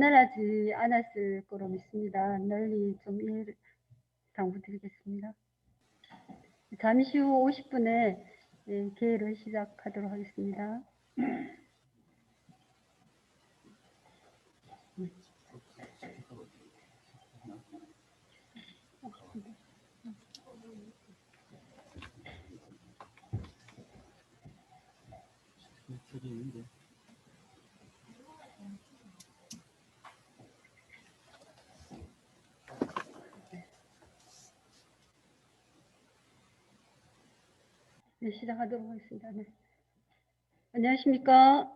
가난하지 않았을 거로 믿습니다. 널리 좀 이해를 당부드리겠습니다. 잠시 후 50분에 개회를 시작하도록 하겠습니다. 네, 시작하도록 하겠습니다. 네. 안녕하십니까.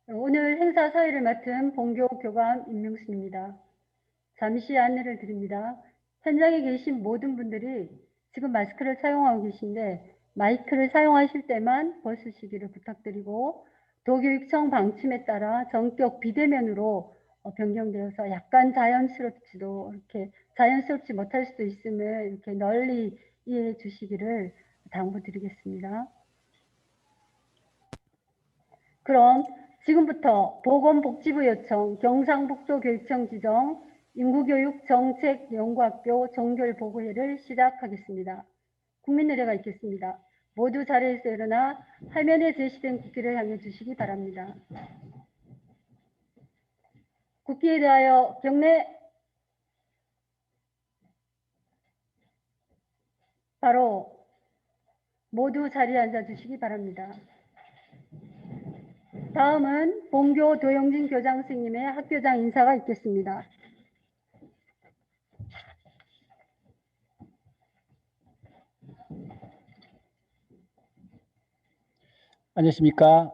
오늘 행사 사회를 맡은 본교 교감 임명순입니다. 잠시 안내를 드립니다. 현장에 계신 모든 분들이 지금 마스크를 사용하고 계신데 마이크를 사용하실 때만 벗으시기를 부탁드리고 도교육청 방침에 따라 전격 비대면으로 변경되어서 약간 자연스럽지도 이렇게 자연스럽지 못할 수도 있음을 이렇게 널리 이해해 주시기를 당부드리겠습니다. 그럼 지금부터 보건복지부 요청, 경상북도교육청 지정, 인구교육정책연구학교 종결보고회를 시작하겠습니다. 국민 의례가 있겠습니다. 모두 자리에서 일어나 화면에 제시된 국기를 향해 주시기 바랍니다. 국기에 대하여 경례. 바로 모두 자리에 앉아 주시기 바랍니다. 다음은 본교 도영진 교장 선생님의 학교장 인사가 있겠습니다. 안녕하십니까.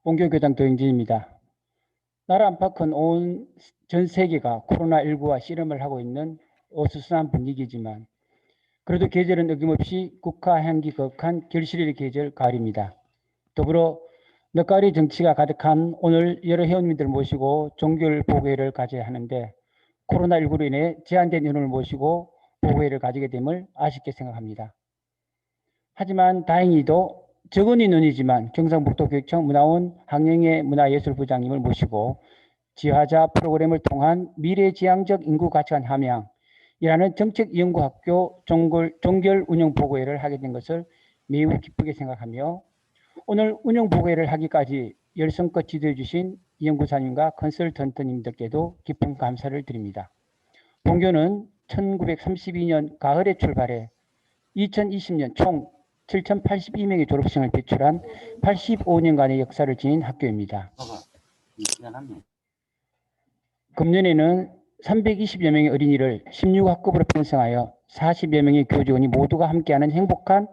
본교 교장 도영진입니다. 나라 안팎은 온 전 세계가 코로나19와 씨름을 하고 있는 어수선한 분위기지만 그래도 계절은 어김없이 국가향기 거룩한 결실의 계절 가을입니다. 더불어 늦가을의 정치가 가득한 오늘 여러 회원님들 모시고 종결 보고회를 가져야 하는데 코로나19로 인해 제한된 인원을 모시고 보고회를 가지게 됨을 아쉽게 생각합니다. 하지만 다행히도 적은 인원이지만 경상북도 교육청 문화원 학령의 문화예술부장님을 모시고 지화자 프로그램을 통한 미래지향적 인구가치관 함양이라는 정책연구학교 종결 운영보고회를 하게 된 것을 매우 기쁘게 생각하며 오늘 운영보고회를 하기까지 열성껏 지도해 주신 연구사님과 컨설턴트님들께도 깊은 감사를 드립니다. 본교는 1932년 가을에 출발해 2020년 총 7,082명의 졸업생을 배출한 85년간의 역사를 지닌 학교입니다. 금년에는 320여 명의 어린이를 16학급으로 편성하여 40여 명의 교직원이 모두가 함께하는 행복한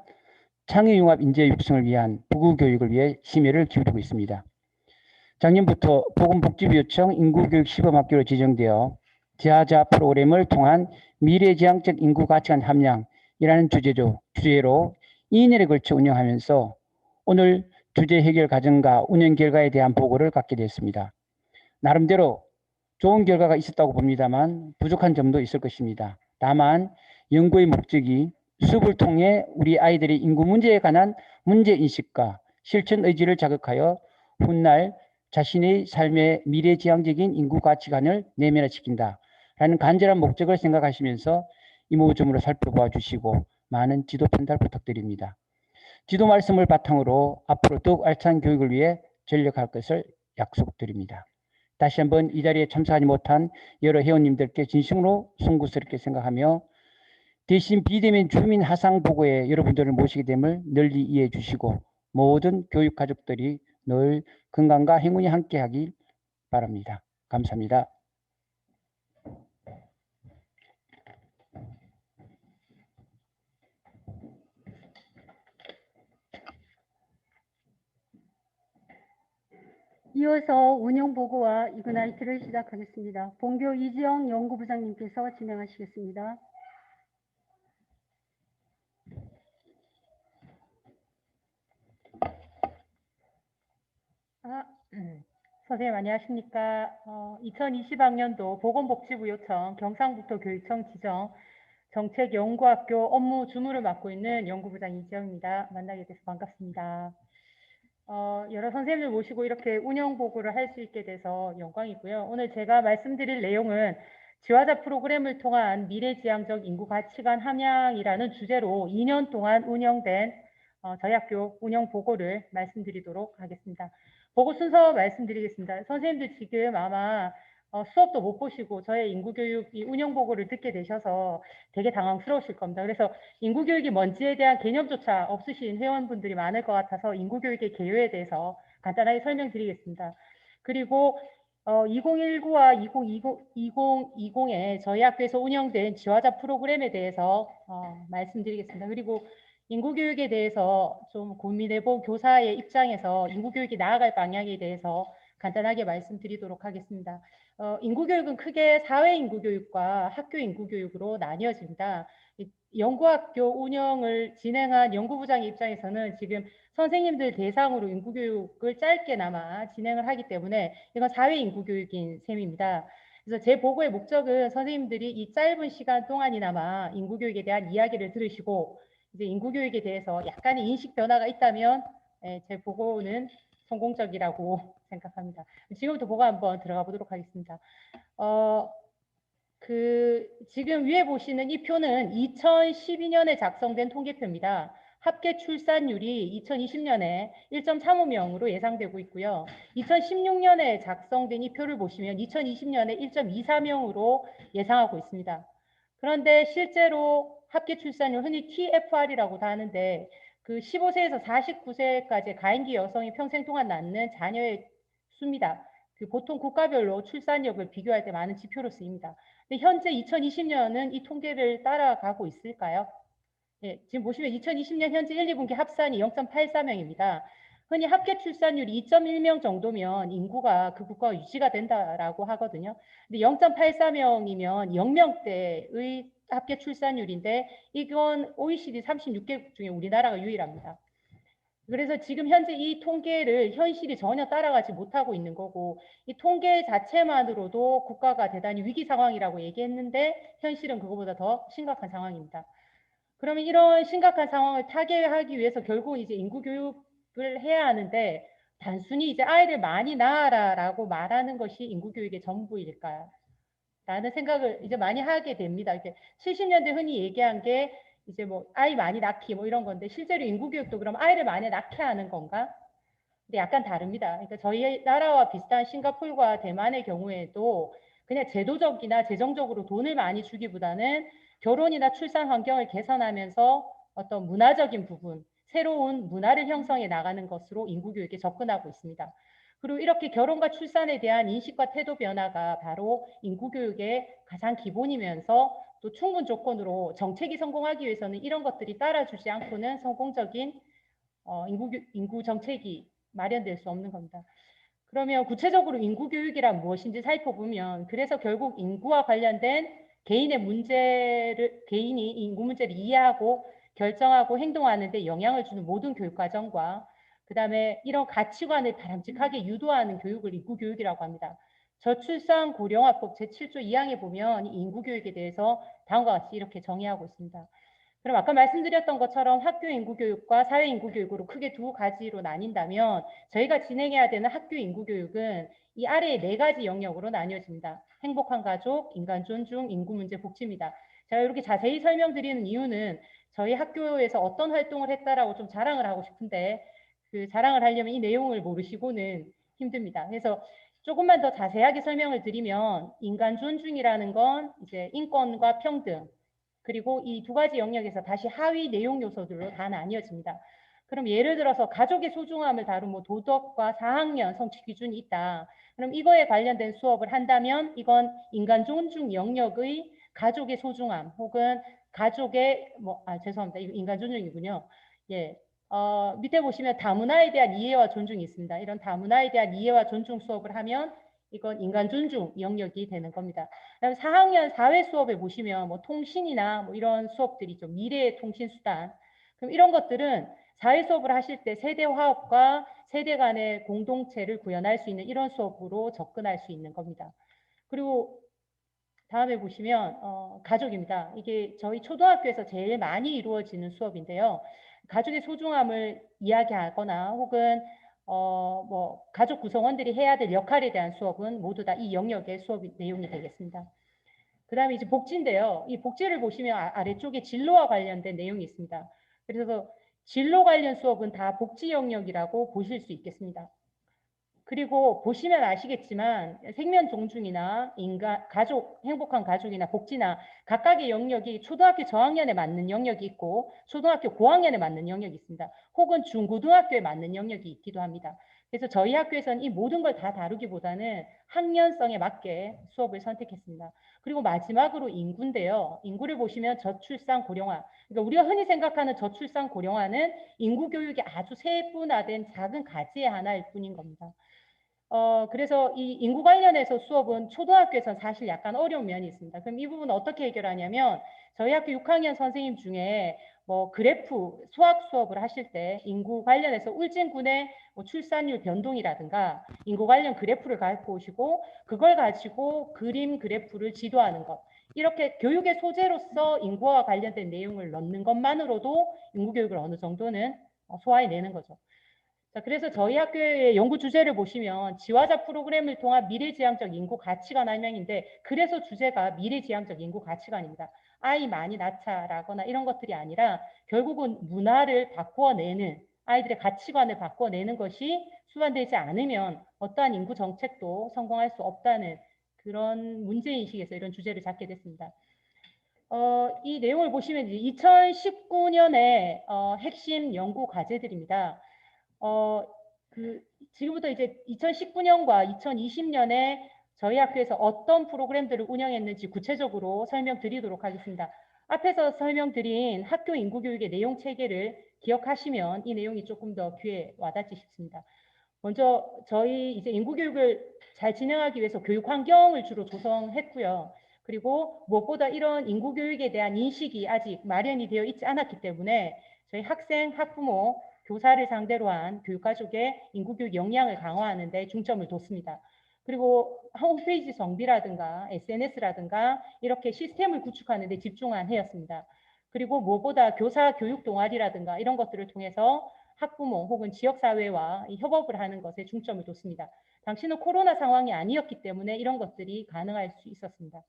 창의융합 인재 육성을 위한 부구교육을 위해 심혈을 기울이고 있습니다. 작년부터 보건복지부 요청 인구교육시범학교로 지정되어 지하자 프로그램을 통한 미래지향적 인구가치관 함양이라는 주제로 2년에 걸쳐 운영하면서 오늘 주제 해결 과정과 운영 결과에 대한 보고를 갖게 됐습니다. 나름대로 좋은 결과가 있었다고 봅니다만 부족한 점도 있을 것입니다. 다만 연구의 목적이 수업을 통해 우리 아이들의 인구 문제에 관한 문제인식과 실천 의지를 자극하여 훗날 자신의 삶의 미래지향적인 인구 가치관을 내면화시킨다라는 간절한 목적을 생각하시면서 이모저모로 살펴봐 주시고 많은 지도 편달 부탁드립니다. 지도 말씀을 바탕으로 앞으로 더욱 알찬 교육을 위해 전력할 것을 약속드립니다. 다시 한번 이 자리에 참석하지 못한 여러 회원님들께 진심으로 송구스럽게 생각하며 대신 비대면 주민 하상 보고에 여러분들을 모시게 됨을 널리 이해해 주시고 모든 교육 가족들이 늘 건강과 행운이 함께하길 바랍니다. 감사합니다. 이어서 운영보고와 이그나이트를 시작하겠습니다. 본교 이지영 연구부장님께서 진행하시겠습니다. 선생님 안녕하십니까. 2020학년도 보건복지부 요청 경상북도 교육청 지정 정책연구학교 업무 주무를 맡고 있는 연구부장 이지영입니다. 만나게 돼서 반갑습니다. 여러 선생님들 모시고 이렇게 운영 보고를 할 수 있게 돼서 영광이고요. 오늘 제가 말씀드릴 내용은 지화자 프로그램을 통한 미래지향적 인구 가치관 함양이라는 주제로 2년 동안 운영된 저희 학교 운영 보고를 말씀드리도록 하겠습니다. 보고 순서 말씀드리겠습니다. 선생님들 지금 아마 수업도 못 보시고 저의 인구교육 이 운영 보고를 듣게 되셔서 되게 당황스러우실 겁니다. 그래서 인구교육이 뭔지에 대한 개념조차 없으신 회원분들이 많을 것 같아서 인구교육의 개요에 대해서 간단하게 설명드리겠습니다. 그리고 2019와 2020에 저희 학교에서 운영된 지화자 프로그램에 대해서 말씀드리겠습니다. 그리고 인구교육에 대해서 좀 고민해본 교사의 입장에서 인구교육이 나아갈 방향에 대해서 간단하게 말씀드리도록 하겠습니다. 인구교육은 크게 사회인구교육과 학교인구교육으로 나뉘어집니다. 연구학교 운영을 진행한 연구부장의 입장에서는 지금 선생님들 대상으로 인구교육을 짧게나마 진행을 하기 때문에 이건 사회인구교육인 셈입니다. 그래서 제 보고의 목적은 선생님들이 이 짧은 시간 동안이나마 인구교육에 대한 이야기를 들으시고 이제 인구교육에 대해서 약간의 인식 변화가 있다면 제 보고는 성공적이라고 생각합니다. 지금부터 보고 한번 들어가 보도록 하겠습니다. 지금 위에 보시는 이 표는 2012년에 작성된 통계표입니다. 합계 출산율이 2020년에 1.35명으로 예상되고 있고요. 2016년에 작성된 이 표를 보시면 2020년에 1.24명으로 예상하고 있습니다. 그런데 실제로 합계 출산율, 흔히 TFR이라고도 하는데 그 15세에서 49세까지 가임기 여성이 평생 동안 낳는 자녀의 수입니다. 그 보통 국가별로 출산력을 비교할 때 많은 지표로 쓰입니다. 근데 현재 2020년은 이 통계를 따라가고 있을까요? 예, 지금 보시면 2020년 현재 1, 2분기 합산이 0.84명입니다. 흔히 합계 출산율이 2.1명 정도면 인구가 그 국가가 유지가 된다라고 하거든요. 근데 0.84명이면 0명대의 합계 출산율인데 이건 OECD 36개국 중에 우리나라가 유일합니다. 그래서 지금 현재 이 통계를 현실이 전혀 따라가지 못하고 있는 거고 이 통계 자체만으로도 국가가 대단히 위기 상황이라고 얘기했는데 현실은 그거보다 더 심각한 상황입니다. 그러면 이런 심각한 상황을 타개하기 위해서 결국은 이제 인구 교육을 해야 하는데 단순히 이제 아이를 많이 낳아라라고 말하는 것이 인구 교육의 전부일까요? 라는 생각을 이제 많이 하게 됩니다. 이렇게 70년대 흔히 얘기한 게 이제 뭐 아이 많이 낳기 뭐 이런 건데 실제로 인구 교육도 그럼 아이를 많이 낳게 하는 건가? 근데 약간 다릅니다. 그러니까 저희 나라와 비슷한 싱가포르와 대만의 경우에도 그냥 제도적이나 재정적으로 돈을 많이 주기보다는 결혼이나 출산 환경을 개선하면서 어떤 문화적인 부분, 새로운 문화를 형성해 나가는 것으로 인구 교육에 접근하고 있습니다. 그리고 이렇게 결혼과 출산에 대한 인식과 태도 변화가 바로 인구 교육의 가장 기본이면서 또 충분 조건으로 정책이 성공하기 위해서는 이런 것들이 따라주지 않고는 성공적인 인구 정책이 마련될 수 없는 겁니다. 그러면 구체적으로 인구 교육이란 무엇인지 살펴보면 그래서 결국 인구와 관련된 개인이 인구 문제를 이해하고 결정하고 행동하는 데 영향을 주는 모든 교육 과정과 그다음에 이런 가치관을 바람직하게 유도하는 교육을 인구 교육이라고 합니다. 저출산 고령화법 제7조 2항에 보면 인구 교육에 대해서 다음과 같이 이렇게 정의하고 있습니다. 그럼 아까 말씀드렸던 것처럼 학교 인구 교육과 사회 인구 교육으로 크게 두 가지로 나뉜다면 저희가 진행해야 되는 학교 인구 교육은 이 아래의 네 가지 영역으로 나뉘어집니다. 행복한 가족, 인간 존중, 인구 문제, 복지입니다. 제가 이렇게 자세히 설명드리는 이유는 저희 학교에서 어떤 활동을 했다라고 좀 자랑을 하고 싶은데 그 자랑을 하려면 이 내용을 모르시고는 힘듭니다. 그래서 조금만 더 자세하게 설명을 드리면 인간 존중이라는 건 이제 인권과 평등 그리고 이 두 가지 영역에서 다시 하위 내용 요소들로 다 나뉘어집니다. 그럼 예를 들어서 가족의 소중함을 다룬 뭐 도덕과 4학년 성취 기준이 있다. 그럼 이거에 관련된 수업을 한다면 이건 인간 존중 영역의 가족의 소중함 혹은 가족의 죄송합니다. 이거 인간 존중이군요. 예. 밑에 보시면 다문화에 대한 이해와 존중이 있습니다. 이런 다문화에 대한 이해와 존중 수업을 하면 이건 인간 존중 영역이 되는 겁니다. 그다음에 4학년 사회 수업에 보시면 뭐 통신이나 뭐 이런 수업들이 좀 미래의 통신 수단. 그럼 이런 것들은 사회 수업을 하실 때 세대 화합과 세대 간의 공동체를 구현할 수 있는 이런 수업으로 접근할 수 있는 겁니다. 그리고 다음에 보시면 가족입니다. 이게 저희 초등학교에서 제일 많이 이루어지는 수업인데요. 가족의 소중함을 이야기하거나 혹은 뭐 가족 구성원들이 해야 될 역할에 대한 수업은 모두 다 이 영역의 수업 내용이 되겠습니다. 그 다음에 이제 복지인데요. 이 복지를 보시면 아래쪽에 진로와 관련된 내용이 있습니다. 그래서 진로 관련 수업은 다 복지 영역이라고 보실 수 있겠습니다. 그리고 보시면 아시겠지만 생명 존중이나 가족, 행복한 가족이나 복지나 각각의 영역이 초등학교 저학년에 맞는 영역이 있고 초등학교 고학년에 맞는 영역이 있습니다. 혹은 중고등학교에 맞는 영역이 있기도 합니다. 그래서 저희 학교에서는 이 모든 걸 다 다루기보다는 학년성에 맞게 수업을 선택했습니다. 그리고 마지막으로 인구인데요. 인구를 보시면 저출산 고령화. 그러니까 우리가 흔히 생각하는 저출산 고령화는 인구 교육의 아주 세분화된 작은 가지의 하나일 뿐인 겁니다. 그래서 이 인구 관련해서 수업은 초등학교에서는 사실 약간 어려운 면이 있습니다. 그럼 이 부분은 어떻게 해결하냐면 저희 학교 6학년 선생님 중에 뭐 그래프 수학 수업을 하실 때 인구 관련해서 울진군의 뭐 출산율 변동이라든가 인구 관련 그래프를 갖고 오시고 그걸 가지고 그림 그래프를 지도하는 것. 이렇게 교육의 소재로서 인구와 관련된 내용을 넣는 것만으로도 인구 교육을 어느 정도는 소화해내는 거죠. 자, 그래서 저희 학교의 연구 주제를 보시면 지화자 프로그램을 통한 미래지향적 인구 가치관 설명인데 그래서 주제가 미래지향적 인구 가치관입니다. 아이 많이 낳자라거나 이런 것들이 아니라 결국은 문화를 바꿔내는 아이들의 가치관을 바꿔내는 것이 수반되지 않으면 어떠한 인구 정책도 성공할 수 없다는 그런 문제인식에서 이런 주제를 잡게 됐습니다. 이 내용을 보시면 2019년에 핵심 연구 과제들입니다. 지금부터 이제 2019년과 2020년에 저희 학교에서 어떤 프로그램들을 운영했는지 구체적으로 설명드리도록 하겠습니다. 앞에서 설명드린 학교 인구교육의 내용 체계를 기억하시면 이 내용이 조금 더 귀에 와닿지 싶습니다. 먼저 저희 이제 인구교육을 잘 진행하기 위해서 교육 환경을 주로 조성했고요. 그리고 무엇보다 이런 인구교육에 대한 인식이 아직 마련이 되어 있지 않았기 때문에 저희 학생, 학부모, 교사를 상대로 한 교육가족의 인구교육 역량을 강화하는 데 중점을 뒀습니다. 그리고 홈페이지 정비라든가 SNS라든가 이렇게 시스템을 구축하는 데 집중한 해였습니다. 그리고 무엇보다 교사 교육 동아리라든가 이런 것들을 통해서 학부모 혹은 지역사회와 협업을 하는 것에 중점을 뒀습니다. 당시는 코로나 상황이 아니었기 때문에 이런 것들이 가능할 수 있었습니다.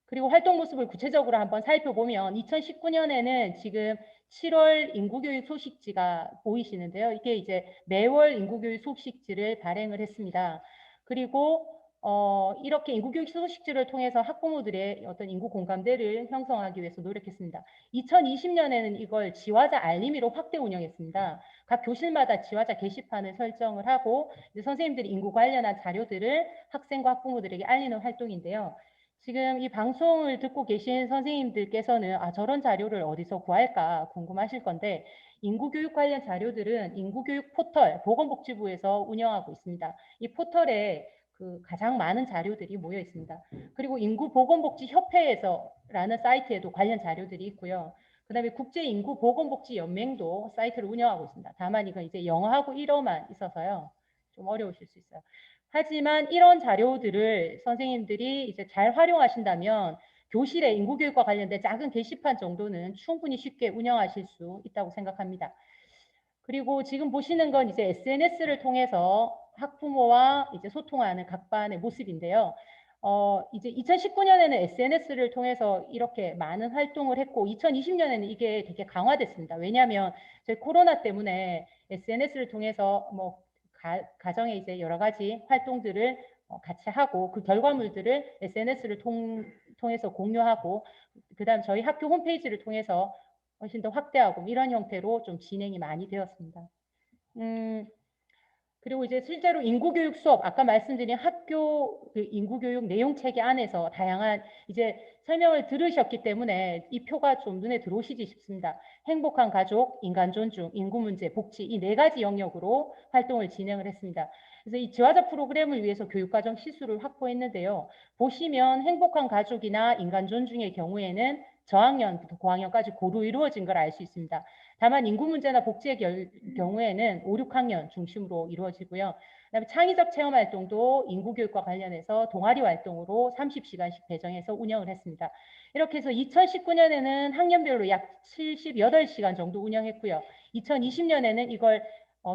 그리고 활동 모습을 구체적으로 한번 살펴보면 2019년에는 지금 7월 인구교육 소식지가 보이시는데요. 이게 이제 매월 인구교육 소식지를 발행을 했습니다. 그리고 이렇게 인구교육 소식지를 통해서 학부모들의 어떤 인구 공감대를 형성하기 위해서 노력했습니다. 2020년에는 이걸 지화자 알림이로 확대 운영했습니다. 각 교실마다 지화자 게시판을 설정을 하고 이제 선생님들이 인구 관련한 자료들을 학생과 학부모들에게 알리는 활동인데요. 지금 이 방송을 듣고 계신 선생님들께서는 저런 자료를 어디서 구할까 궁금하실 건데 인구교육 관련 자료들은 인구교육 포털 보건복지부에서 운영하고 있습니다. 이 포털에 가장 많은 자료들이 모여 있습니다. 그리고 인구보건복지협회에서라는 사이트에도 관련 자료들이 있고요. 그 다음에 국제인구보건복지연맹도 사이트를 운영하고 있습니다. 다만 이건 이제 영어하고 일어만 있어서요. 좀 어려우실 수 있어요. 하지만 이런 자료들을 선생님들이 이제 잘 활용하신다면 교실에 인구교육과 관련된 작은 게시판 정도는 충분히 쉽게 운영하실 수 있다고 생각합니다. 그리고 지금 보시는 건 이제 SNS를 통해서 학부모와 이제 소통하는 각 반의 모습인데요. 이제 2019년에는 SNS를 통해서 이렇게 많은 활동을 했고 2020년에는 이게 되게 강화됐습니다. 왜냐하면 저희 코로나 때문에 SNS를 통해서 뭐 가정에 이제 여러 가지 활동들을 같이 하고 그 결과물들을 SNS를 통해서 공유하고 그다음 저희 학교 홈페이지를 통해서 훨씬 더 확대하고 이런 형태로 좀 진행이 많이 되었습니다. 그리고 이제 실제로 인구교육 수업, 아까 말씀드린 학교 인구교육 내용 체계 안에서 다양한 이제 설명을 들으셨기 때문에 이 표가 좀 눈에 들어오시지 싶습니다. 행복한 가족, 인간 존중, 인구 문제, 복지 이 4가지 영역으로 활동을 진행을 했습니다. 그래서 이 지화자 프로그램을 위해서 교육과정 시수를 확보했는데요. 보시면 행복한 가족이나 인간 존중의 경우에는 저학년부터 고학년까지 고루 이루어진 걸 알 수 있습니다. 다만 인구 문제나 복지의 경우에는 5, 6학년 중심으로 이루어지고요. 그다음에 창의적 체험 활동도 인구교육과 관련해서 동아리 활동으로 30시간씩 배정해서 운영을 했습니다. 이렇게 해서 2019년에는 학년별로 약 78시간 정도 운영했고요. 2020년에는 이걸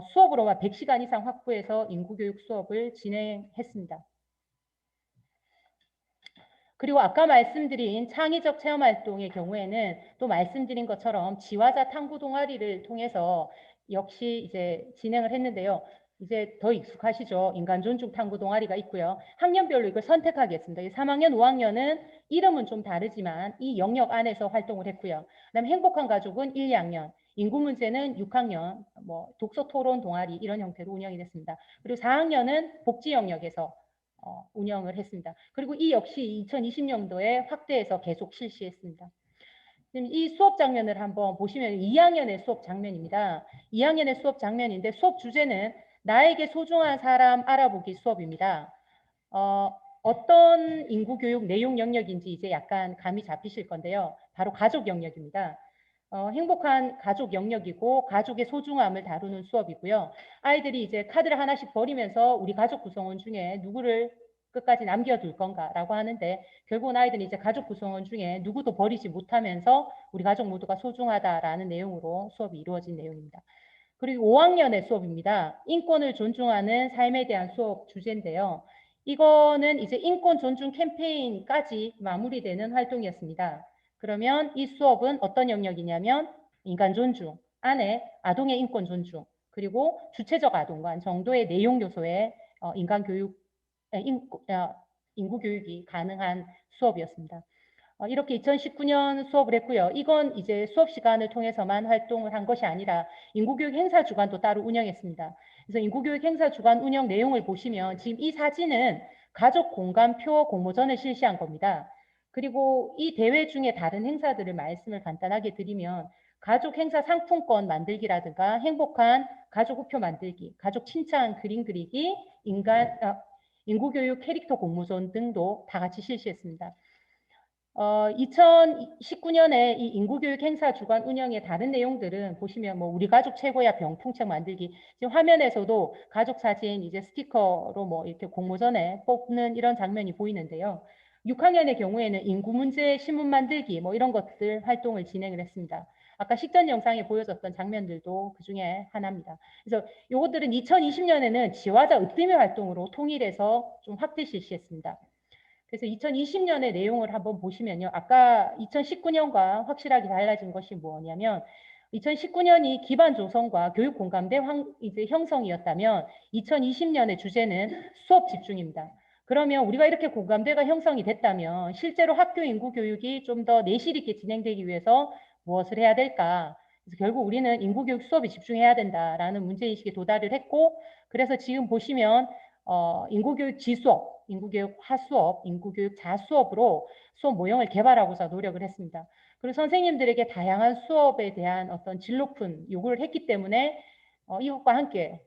수업으로만 100시간 이상 확보해서 인구교육 수업을 진행했습니다. 그리고 아까 말씀드린 창의적 체험활동의 경우에는 또 말씀드린 것처럼 지화자 탐구 동아리를 통해서 역시 이제 진행을 했는데요. 이제 더 익숙하시죠? 인간 존중 탐구 동아리가 있고요. 학년별로 이걸 선택하겠습니다. 3학년, 5학년은 이름은 좀 다르지만 이 영역 안에서 활동을 했고요. 그다음에 행복한 가족은 1, 2학년, 인구 문제는 6학년, 독서 토론 동아리 이런 형태로 운영이 됐습니다. 그리고 4학년은 복지 영역에서 운영을 했습니다. 그리고 이 역시 2020년도에 확대해서 계속 실시했습니다. 이 수업 장면을 한번 보시면 2학년의 수업 장면입니다. 2학년의 수업 장면인데 수업 주제는 나에게 소중한 사람 알아보기 수업입니다. 어떤 인구교육 내용 영역인지 이제 약간 감이 잡히실 건데요. 바로 가족 영역입니다. 행복한 가족 영역이고 가족의 소중함을 다루는 수업이고요. 아이들이 이제 카드를 하나씩 버리면서 우리 가족 구성원 중에 누구를 끝까지 남겨둘 건가라고 하는데 결국은 아이들이 이제 가족 구성원 중에 누구도 버리지 못하면서 우리 가족 모두가 소중하다라는 내용으로 수업이 이루어진 내용입니다. 그리고 5학년의 수업입니다. 인권을 존중하는 삶에 대한 수업 주제인데요. 이거는 이제 인권 존중 캠페인까지 마무리되는 활동이었습니다. 그러면 이 수업은 어떤 영역이냐면 인간 존중 안에 아동의 인권 존중 그리고 주체적 아동관 정도의 내용 요소의 인구 교육이 가능한 수업이었습니다. 이렇게 2019년 수업을 했고요. 이건 이제 수업 시간을 통해서만 활동을 한 것이 아니라 인구교육 행사 주간도 따로 운영했습니다. 그래서 인구교육 행사 주간 운영 내용을 보시면 지금 이 사진은 가족 공감표 공모전을 실시한 겁니다. 그리고 이 대회 중에 다른 행사들을 말씀을 간단하게 드리면 가족 행사 상품권 만들기라든가 행복한 가족 우표 만들기, 가족 칭찬 그림 그리기, 인구교육 캐릭터 공모전 등도 다 같이 실시했습니다. 2019년에 이 인구교육 행사 주간 운영의 다른 내용들은 보시면 우리 가족 최고야 병풍책 만들기 지금 화면에서도 가족 사진 이제 스티커로 이렇게 공모전에 뽑는 이런 장면이 보이는데요. 6학년의 경우에는 인구 문제 신문 만들기 이런 것들 활동을 진행을 했습니다. 아까 식전 영상에 보여졌던 장면들도 그 중에 하나입니다. 그래서 이것들은 2020년에는 지화자 으뜸의 활동으로 통일해서 좀 확대 실시했습니다. 그래서 2020년의 내용을 한번 보시면요. 아까 2019년과 확실하게 달라진 것이 뭐냐면 2019년이 기반 조성과 교육 공감대 이제 형성이었다면 2020년의 주제는 수업 집중입니다. 그러면 우리가 이렇게 공감대가 형성이 됐다면 실제로 학교 인구 교육이 좀 더 내실 있게 진행되기 위해서 무엇을 해야 될까? 그래서 결국 우리는 인구 교육 수업에 집중해야 된다라는 문제인식에 도달을 했고 그래서 지금 보시면 인구교육 지수업, 인구교육 하수업, 인구교육 자수업으로 수업 모형을 개발하고자 노력을 했습니다. 그리고 선생님들에게 다양한 수업에 대한 어떤 질 높은 요구를 했기 때문에 이것과 함께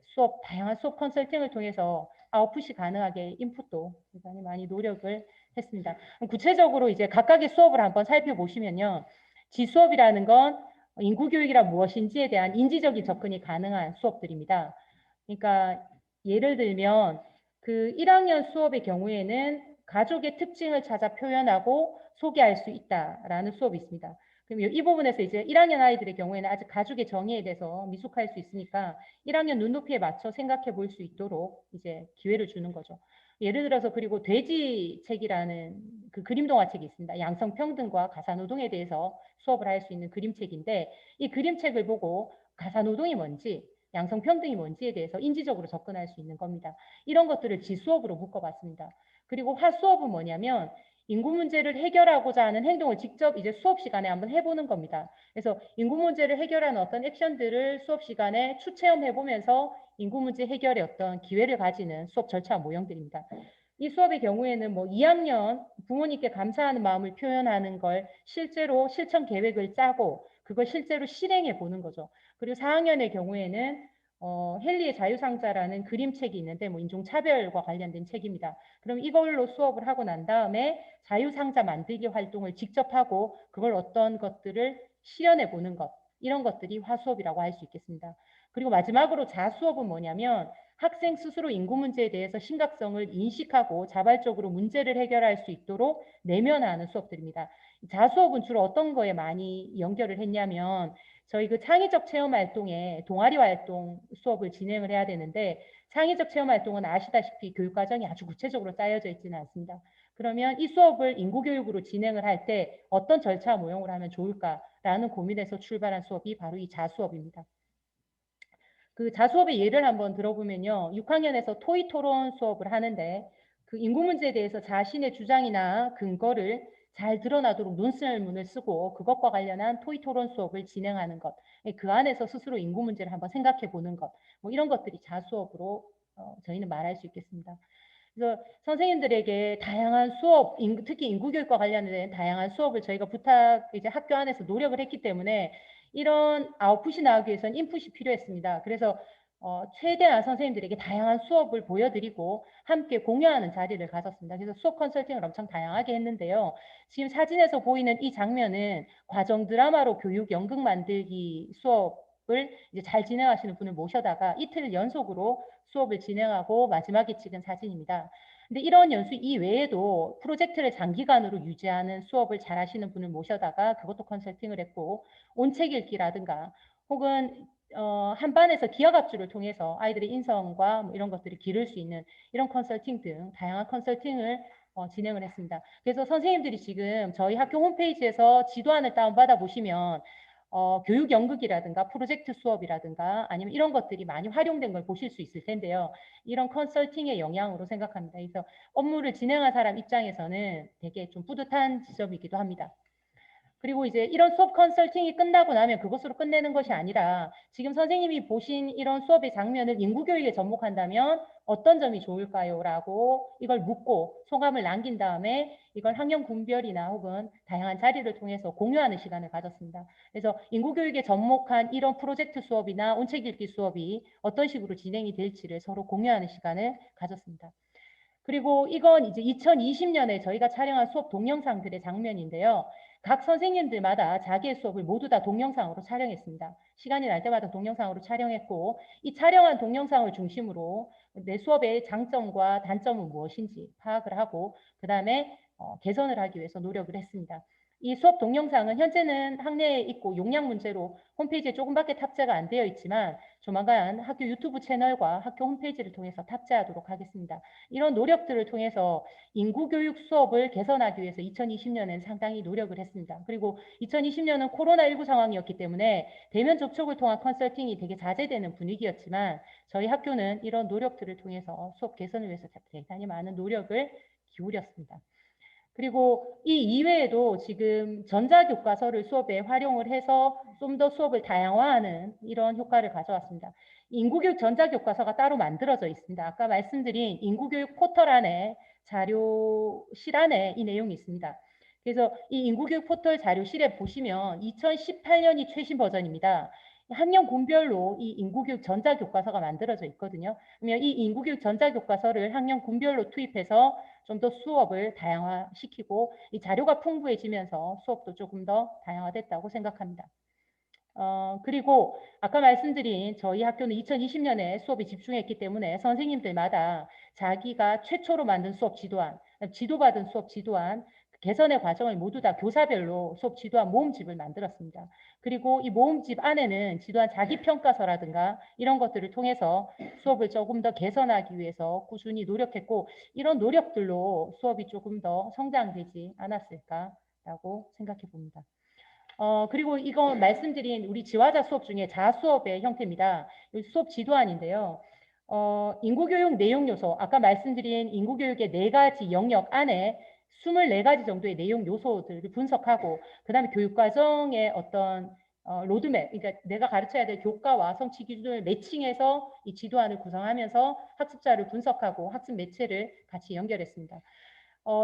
다양한 수업 컨설팅을 통해서 아웃풋이 가능하게 인풋도 굉장히 많이 노력을 했습니다. 구체적으로 이제 각각의 수업을 한번 살펴보시면요. 지수업이라는 건 인구교육이란 무엇인지에 대한 인지적인 접근이 가능한 수업들입니다. 그러니까 예를 들면 그 1학년 수업의 경우에는 가족의 특징을 찾아 표현하고 소개할 수 있다라는 수업이 있습니다. 그럼 이 부분에서 이제 1학년 아이들의 경우에는 아직 가족의 정의에 대해서 미숙할 수 있으니까 1학년 눈높이에 맞춰 생각해 볼 수 있도록 이제 기회를 주는 거죠. 예를 들어서 그리고 돼지책이라는 그 그림 동화책이 있습니다. 양성평등과 가사노동에 대해서 수업을 할 수 있는 그림책인데 이 그림책을 보고 가사노동이 뭔지 양성평등이 뭔지에 대해서 인지적으로 접근할 수 있는 겁니다. 이런 것들을 지수업으로 묶어봤습니다. 그리고 화수업은 뭐냐면 인구 문제를 해결하고자 하는 행동을 직접 이제 수업 시간에 한번 해보는 겁니다. 그래서 인구 문제를 해결하는 어떤 액션들을 수업 시간에 추체험해보면서 인구 문제 해결의 어떤 기회를 가지는 수업 절차 모형들입니다. 이 수업의 경우에는 2학년 부모님께 감사하는 마음을 표현하는 걸 실제로 실천 계획을 짜고 그걸 실제로 실행해 보는 거죠. 그리고 4학년의 경우에는 헨리의 자유상자라는 그림책이 있는데 인종차별과 관련된 책입니다. 그럼 이걸로 수업을 하고 난 다음에 자유상자 만들기 활동을 직접 하고 그걸 어떤 것들을 실현해 보는 것 이런 것들이 화수업이라고 할 수 있겠습니다. 그리고 마지막으로 자수업은 뭐냐면 학생 스스로 인구 문제에 대해서 심각성을 인식하고 자발적으로 문제를 해결할 수 있도록 내면화하는 수업들입니다. 자수업은 주로 어떤 거에 많이 연결을 했냐면 저희 그 창의적 체험 활동에 동아리 활동 수업을 진행을 해야 되는데 창의적 체험 활동은 아시다시피 교육과정이 아주 구체적으로 짜여져 있지는 않습니다. 그러면 이 수업을 인구교육으로 진행을 할 때 어떤 절차 모형을 하면 좋을까라는 고민에서 출발한 수업이 바로 이 자수업입니다. 그 자수업의 예를 한번 들어보면요. 6학년에서 토의 토론 수업을 하는데 그 인구 문제에 대해서 자신의 주장이나 근거를 잘 드러나도록 논설문을 쓰고 그것과 관련한 토의 토론 수업을 진행하는 것. 그 안에서 스스로 인구 문제를 한번 생각해 보는 것. 뭐 이런 것들이 자수업으로 저희는 말할 수 있겠습니다. 그래서 선생님들에게 다양한 수업, 특히 인구교육과 관련된 다양한 수업을 저희가 이제 학교 안에서 노력을 했기 때문에 이런 아웃풋이 나오기 위해서는 인풋이 필요했습니다. 그래서 최대한 선생님들에게 다양한 수업을 보여드리고 함께 공유하는 자리를 가졌습니다. 그래서 수업 컨설팅을 엄청 다양하게 했는데요. 지금 사진에서 보이는 이 장면은 과정 드라마로 교육 연극 만들기 수업을 이제 잘 진행하시는 분을 모셔다가 이틀 연속으로 수업을 진행하고 마지막에 찍은 사진입니다. 근데 이런 연수 이외에도 프로젝트를 장기간으로 유지하는 수업을 잘 하시는 분을 모셔다가 그것도 컨설팅을 했고 온책 읽기라든가 혹은 한 반에서 기하갑주를 통해서 아이들의 인성과 뭐 이런 것들을 기를 수 있는 이런 컨설팅 등 다양한 컨설팅을 진행을 했습니다. 그래서 선생님들이 지금 저희 학교 홈페이지에서 지도안을 다운받아 보시면 교육 연극이라든가 프로젝트 수업이라든가 아니면 이런 것들이 많이 활용된 걸 보실 수 있을 텐데요. 이런 컨설팅의 영향으로 생각합니다. 그래서 업무를 진행한 사람 입장에서는 되게 좀 뿌듯한 지점이기도 합니다. 그리고 이제 이런 수업 컨설팅이 끝나고 나면 그것으로 끝내는 것이 아니라 지금 선생님이 보신 이런 수업의 장면을 인구교육에 접목한다면 어떤 점이 좋을까요? 라고 이걸 묻고 소감을 남긴 다음에 이걸 학년 분별이나 혹은 다양한 자리를 통해서 공유하는 시간을 가졌습니다. 그래서 인구교육에 접목한 이런 프로젝트 수업이나 온책 읽기 수업이 어떤 식으로 진행이 될지를 서로 공유하는 시간을 가졌습니다. 그리고 이건 이제 2020년에 저희가 촬영한 수업 동영상들의 장면인데요. 각 선생님들마다 자기의 수업을 모두 다 동영상으로 촬영했습니다. 시간이 날 때마다 동영상으로 촬영했고 이 촬영한 동영상을 중심으로 내 수업의 장점과 단점은 무엇인지 파악을 하고 그 다음에 개선을 하기 위해서 노력을 했습니다. 이 수업 동영상은 현재는 학내에 있고 용량 문제로 홈페이지에 조금밖에 탑재가 안 되어 있지만 조만간 학교 유튜브 채널과 학교 홈페이지를 통해서 탑재하도록 하겠습니다. 이런 노력들을 통해서 인구교육 수업을 개선하기 위해서 2020년에는 상당히 노력을 했습니다. 그리고 2020년은 코로나19 상황이었기 때문에 대면 접촉을 통한 컨설팅이 되게 자제되는 분위기였지만 저희 학교는 이런 노력들을 통해서 수업 개선을 위해서 대단히 많은 노력을 기울였습니다. 그리고 이 이외에도 지금 전자교과서를 수업에 활용을 해서 좀 더 수업을 다양화하는 이런 효과를 가져왔습니다. 인구교육 전자교과서가 따로 만들어져 있습니다. 아까 말씀드린 인구교육 포털 안에 자료실 안에 이 내용이 있습니다. 그래서 이 인구교육 포털 자료실에 보시면 2018년이 최신 버전입니다. 학년 군별로 이 인구교육 전자교과서가 만들어져 있거든요. 그러면 이 인구교육 전자교과서를 학년 군별로 투입해서 좀 더 수업을 다양화시키고 이 자료가 풍부해지면서 수업도 조금 더 다양화됐다고 생각합니다. 그리고 아까 말씀드린 저희 학교는 2020년에 수업에 집중했기 때문에 선생님들마다 자기가 최초로 만든 수업 지도안, 지도받은 수업 지도안, 개선의 과정을 모두 다 교사별로 수업 지도안 모음집을 만들었습니다. 그리고 이 모음집 안에는 지도안 자기평가서라든가 이런 것들을 통해서 수업을 조금 더 개선하기 위해서 꾸준히 노력했고 이런 노력들로 수업이 조금 더 성장되지 않았을까라고 생각해 봅니다. 그리고 이거 말씀드린 우리 지화자 수업 중에 자수업의 형태입니다. 수업 지도안인데요. 인구교육 내용 요소, 아까 말씀드린 인구교육의 4가지 영역 안에 24가지 정도의 내용 요소들을 분석하고 그 다음에 교육과정의 어떤 로드맵, 그러니까 내가 가르쳐야 될 교과와 성취 기준을 매칭해서 이 지도안을 구성하면서 학습자를 분석하고 학습 매체를 같이 연결했습니다.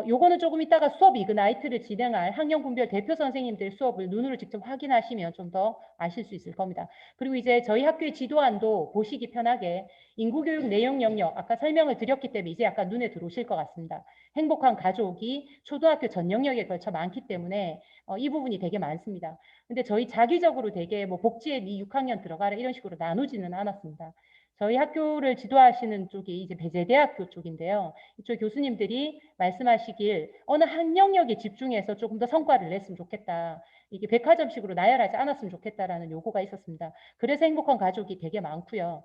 요거는 조금 이따가 수업 이그나이트를 진행할 학년 군별 대표 선생님들 수업을 눈으로 직접 확인하시면 좀 더 아실 수 있을 겁니다. 그리고 이제 저희 학교의 지도안도 보시기 편하게 인구교육 내용 영역, 아까 설명을 드렸기 때문에 이제 약간 눈에 들어오실 것 같습니다. 행복한 가족이 초등학교 전 영역에 걸쳐 많기 때문에 이 부분이 되게 많습니다. 근데 저희 자기적으로 되게 뭐 복지에 네 6학년 들어가라 이런 식으로 나누지는 않았습니다. 저희 학교를 지도하시는 쪽이 이제 배재대학교 쪽인데요. 이쪽 교수님들이 말씀하시길 어느 한 영역에 집중해서 조금 더 성과를 냈으면 좋겠다. 이게 백화점식으로 나열하지 않았으면 좋겠다라는 요구가 있었습니다. 그래서 행복한 가족이 되게 많고요.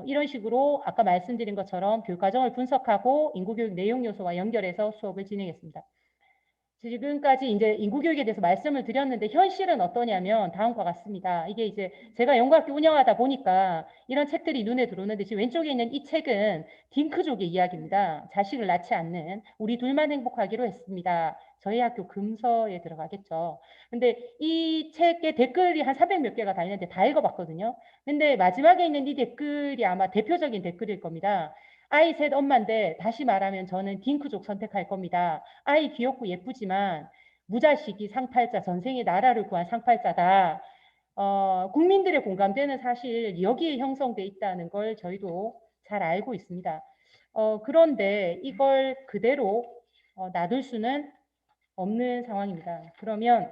이런 식으로 아까 말씀드린 것처럼 교육과정을 분석하고 인구교육 내용 요소와 연결해서 수업을 진행했습니다. 지금까지 이제 인구교육에 대해서 말씀을 드렸는데 현실은 어떠냐면 다음과 같습니다. 이게 이제 제가 연구학교 운영하다 보니까 이런 책들이 눈에 들어오는데 지금 왼쪽에 있는 이 책은 딩크족의 이야기입니다. 자식을 낳지 않는 우리 둘만 행복하기로 했습니다. 저희 학교 금서에 들어가겠죠. 근데 이 책에 댓글이 한 300 몇 개가 달렸는데 다 읽어봤거든요. 근데 마지막에 있는 이 댓글이 아마 대표적인 댓글일 겁니다. 아이 셋 엄마인데 다시 말하면 저는 딩크족 선택할 겁니다. 아이 귀엽고 예쁘지만 무자식이 상팔자, 전생에 나라를 구한 상팔자다. 국민들의 공감대는 사실 여기에 형성돼 있다는 걸 저희도 잘 알고 있습니다. 그런데 이걸 그대로 놔둘 수는 없는 상황입니다. 그러면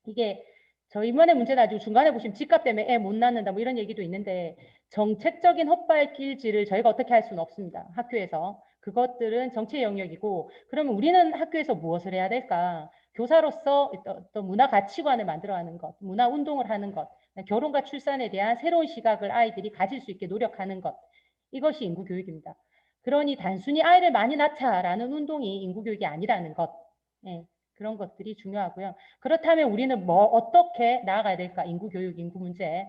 이게 저 이번에 문제는 아주 중간에 보시면 집값 때문에 애 못 낳는다 뭐 이런 얘기도 있는데 정책적인 헛발길질을 저희가 어떻게 할 수는 없습니다. 학교에서. 그것들은 정치 영역이고 그러면 우리는 학교에서 무엇을 해야 될까? 교사로서 또 문화 가치관을 만들어가는 것, 문화 운동을 하는 것, 결혼과 출산에 대한 새로운 시각을 아이들이 가질 수 있게 노력하는 것. 이것이 인구교육입니다. 그러니 단순히 아이를 많이 낳자라는 운동이 인구교육이 아니라는 것. 예, 그런 것들이 중요하고요. 그렇다면 우리는 어떻게 나아가야 될까? 인구교육, 인구 문제.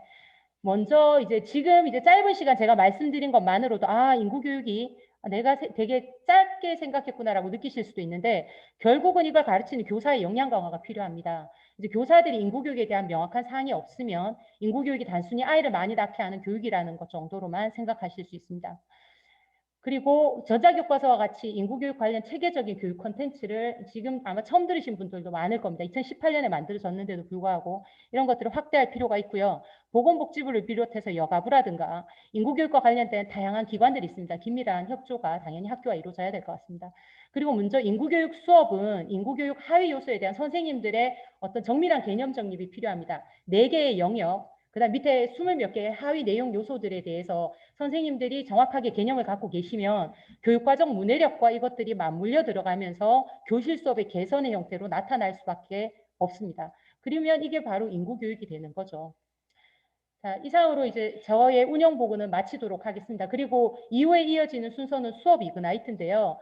먼저 지금 짧은 시간 제가 말씀드린 것만으로도 인구교육이 내가 되게 짧게 생각했구나라고 느끼실 수도 있는데 결국은 이걸 가르치는 교사의 역량 강화가 필요합니다. 이제 교사들이 인구교육에 대한 명확한 사항이 없으면 인구교육이 단순히 아이를 많이 낳게 하는 교육이라는 것 정도로만 생각하실 수 있습니다. 그리고 전자교과서와 같이 인구교육 관련 체계적인 교육 콘텐츠를 지금 아마 처음 들으신 분들도 많을 겁니다. 2018년에 만들어졌는데도 불구하고 이런 것들을 확대할 필요가 있고요. 보건복지부를 비롯해서 여가부라든가 인구교육과 관련된 다양한 기관들이 있습니다. 긴밀한 협조가 당연히 학교와 이루어져야 될 것 같습니다. 그리고 먼저 인구교육 수업은 인구교육 하위 요소에 대한 선생님들의 어떤 정밀한 개념 정립이 필요합니다. 4개의 영역, 그다음 밑에 20 몇 개의 하위 내용 요소들에 대해서 선생님들이 정확하게 개념을 갖고 계시면 교육과정 문해력과 이것들이 맞물려 들어가면서 교실 수업의 개선의 형태로 나타날 수밖에 없습니다. 그러면 이게 바로 인구교육이 되는 거죠. 자, 이상으로 이제 저의 운영 보고는 마치도록 하겠습니다. 그리고 이후에 이어지는 순서는 수업 이그나이트인데요.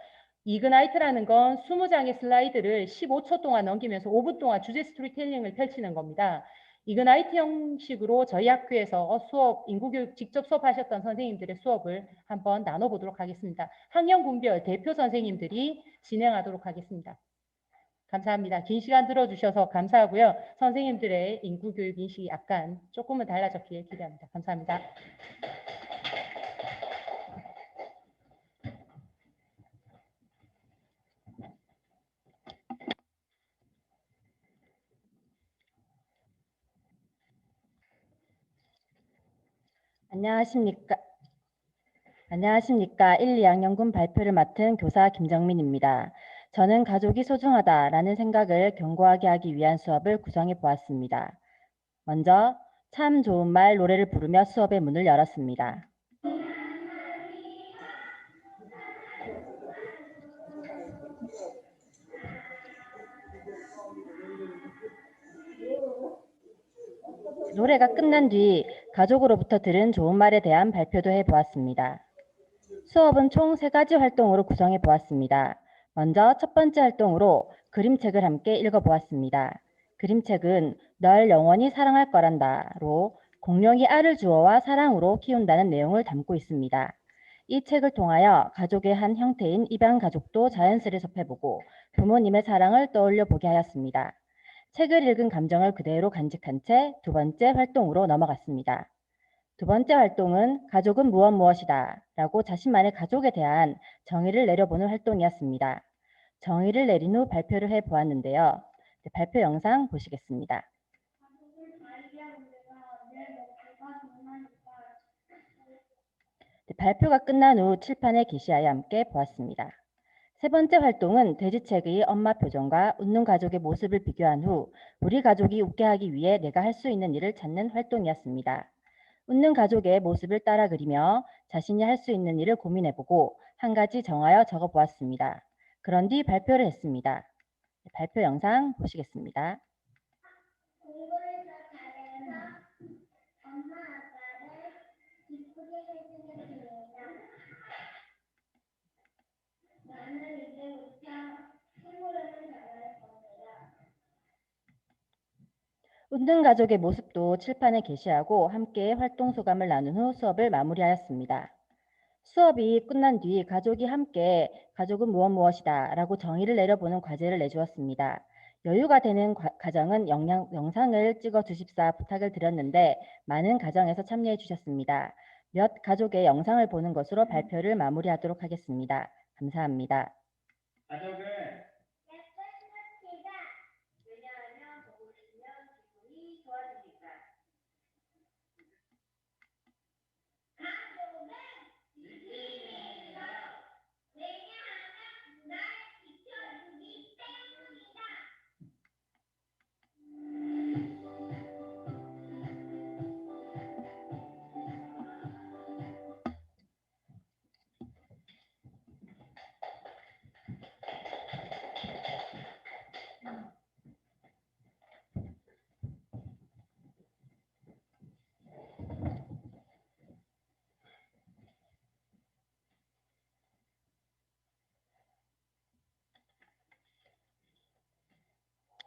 이그나이트라는 건 20장의 슬라이드를 15초 동안 넘기면서 5분 동안 주제 스토리텔링을 펼치는 겁니다. 이그나이트 형식으로 저희 학교에서 수업, 인구교육 직접 수업하셨던 선생님들의 수업을 한번 나눠보도록 하겠습니다. 학년 분별 대표 선생님들이 진행하도록 하겠습니다. 감사합니다. 긴 시간 들어주셔서 감사하고요. 선생님들의 인구교육 인식이 약간 조금은 달라졌길 기대합니다. 감사합니다. 안녕하십니까. 1, 2학년군 발표를 맡은 교사 김정민입니다. 저는 가족이 소중하다라는 생각을 견고하게 하기 위한 수업을 구성해 보았습니다. 먼저 참 좋은 말 노래를 부르며 수업의 문을 열었습니다. 노래가 끝난 뒤 가족으로부터 들은 좋은 말에 대한 발표도 해보았습니다. 수업은 총 3가지 활동으로 구성해 보았습니다. 먼저 첫 번째 활동으로 그림책을 함께 읽어보았습니다. 그림책은 널 영원히 사랑할 거란다로 공룡이 알을 주어와 사랑으로 키운다는 내용을 담고 있습니다. 이 책을 통하여 가족의 한 형태인 입양 가족도 자연스레 접해보고 부모님의 사랑을 떠올려 보게 하였습니다. 책을 읽은 감정을 그대로 간직한 채 두 번째 활동으로 넘어갔습니다. 두 번째 활동은 가족은 무엇이다 라고 자신만의 가족에 대한 정의를 내려보는 활동이었습니다. 정의를 내린 후 발표를 해보았는데요. 발표 영상 보시겠습니다. 발표가 끝난 후 칠판에 게시하여 함께 보았습니다. 세 번째 활동은 돼지책의 엄마 표정과 웃는 가족의 모습을 비교한 후 우리 가족이 웃게 하기 위해 내가 할 수 있는 일을 찾는 활동이었습니다. 웃는 가족의 모습을 따라 그리며 자신이 할 수 있는 일을 고민해보고 한 가지 정하여 적어보았습니다. 그런 뒤 발표를 했습니다. 발표 영상 보시겠습니다. 웃는 가족의 모습도 칠판에 게시하고 함께 활동 소감을 나눈 후 수업을 마무리하였습니다. 수업이 끝난 뒤 가족이 함께 가족은 무엇이다 라고 정의를 내려보는 과제를 내주었습니다. 여유가 되는 가정은 영상을 찍어 주십사 부탁을 드렸는데 많은 가정에서 참여해 주셨습니다. 몇 가족의 영상을 보는 것으로 발표를 마무리하도록 하겠습니다. 감사합니다.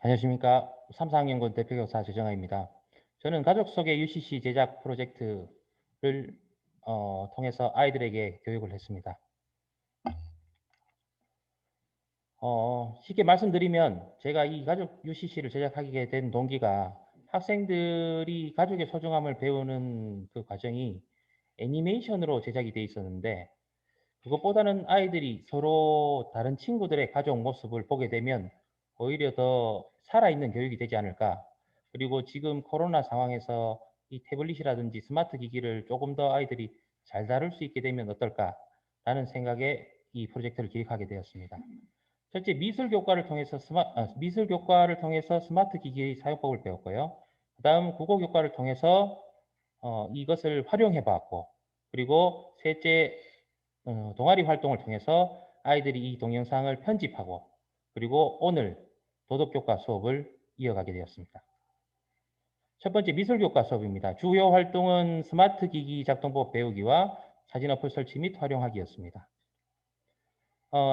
안녕하십니까. 3, 4학년군 대표교사 조정아입니다. 저는 가족 속의 UCC 제작 프로젝트를 통해서 아이들에게 교육을 했습니다. 쉽게 말씀드리면 제가 이 가족 UCC를 제작하게 된 동기가 학생들이 가족의 소중함을 배우는 그 과정이 애니메이션으로 제작이 돼 있었는데 그것보다는 아이들이 서로 다른 친구들의 가족 모습을 보게 되면 오히려 더 살아있는 교육이 되지 않을까. 그리고 지금 코로나 상황에서 이 태블릿이라든지 스마트 기기를 조금 더 아이들이 잘 다룰 수 있게 되면 어떨까라는 생각에 이 프로젝트를 기획하게 되었습니다. 첫째, 미술 교과를 통해서 스마트 기기의 사용법을 배웠고요. 그 다음 국어 교과를 통해서 이것을 활용해 봤고, 그리고 셋째, 동아리 활동을 통해서 아이들이 이 동영상을 편집하고, 그리고 오늘 도덕교과 수업을 이어가게 되었습니다. 첫 번째, 미술교과 수업입니다. 주요 활동은 스마트 기기 작동법 배우기와 사진 어플 설치 및 활용하기였습니다.